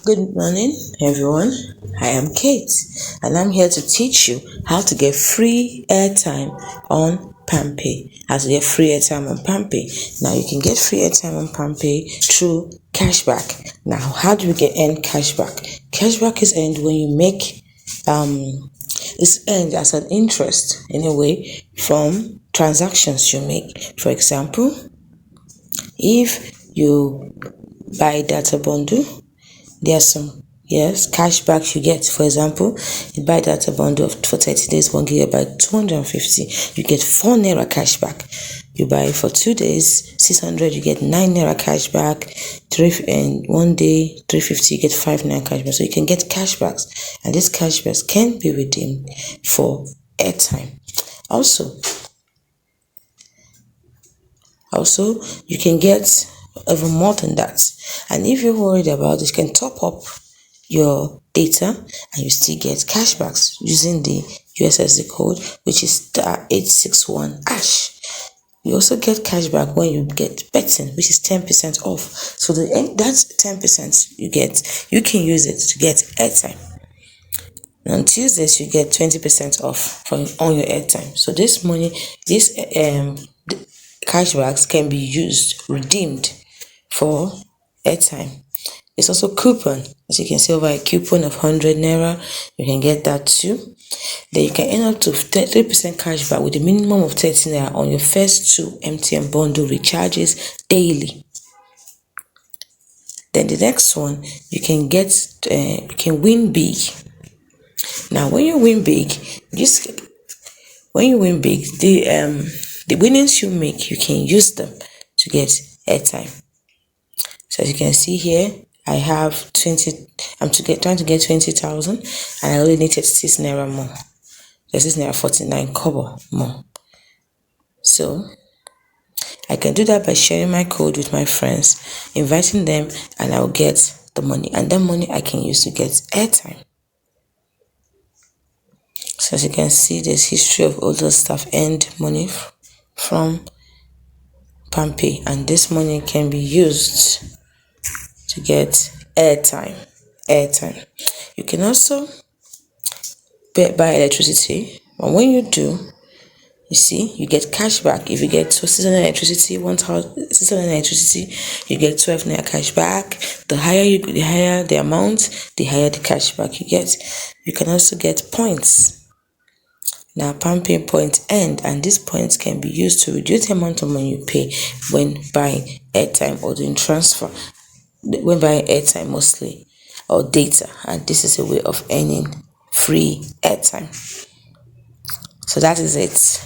Good morning, everyone. I am Kate, and I'm here to teach you how to get free airtime on Palmpay. How to get free airtime on Palmpay. Now, you can get free airtime on Palmpay through cashback. Now, how do we get earned cashback? Cashback is earned when you make it's earned as an interest in a way from transactions you make. For example, if you buy data bundle, there are some cashback you get. For example, you buy data bundle for 30 days, 1 gigabyte, 250, you get 4 naira cashback. You buy for 2 days, 600, you get 9 naira cashback. 1 day, 350, you get 5 naira cashback. So you can get cashbacks, and these cashbacks can be redeemed for airtime. Also, you can get even more than that. And if you're worried about it, you can top up your data and you still get cashbacks using the USSD code, which is *861#. You also get cashback when you get betting, which is 10% off. So that's 10% you get. You can use it to get airtime. And on Tuesdays, you get 20% off on your airtime. So this cashbacks can be redeemed for airtime. It's also coupon. As you can see over a coupon of 100 naira, you can get that too. Then you can earn up to 3% cashback with a minimum of 30 naira on your first 2 MTN bundle recharges daily. Then the next one, you can win big. Now, when you win big, the winnings you make, you can use them to get airtime. So as you can see here, I have 20. I'm trying to get 20,000, and I only need 36 naira more. 36 naira 49 kobo more. So I can do that by sharing my code with my friends, inviting them, and I'll get the money. And that money I can use to get airtime. So as you can see, there's history of all those staff earned money from Palmpay, and this money can be used to get airtime. You can also buy electricity, and when you do, you see, you get cashback. If you get 600 electricity, 1,600 electricity, you get 12 naira cashback. The higher the amount, the higher the cashback you get. You can also get points. Now, Palmpay points end, and these points can be used to reduce the amount of money you pay when buying airtime or doing transfer. When buying airtime mostly, or data, and this is a way of earning free airtime. So that is it.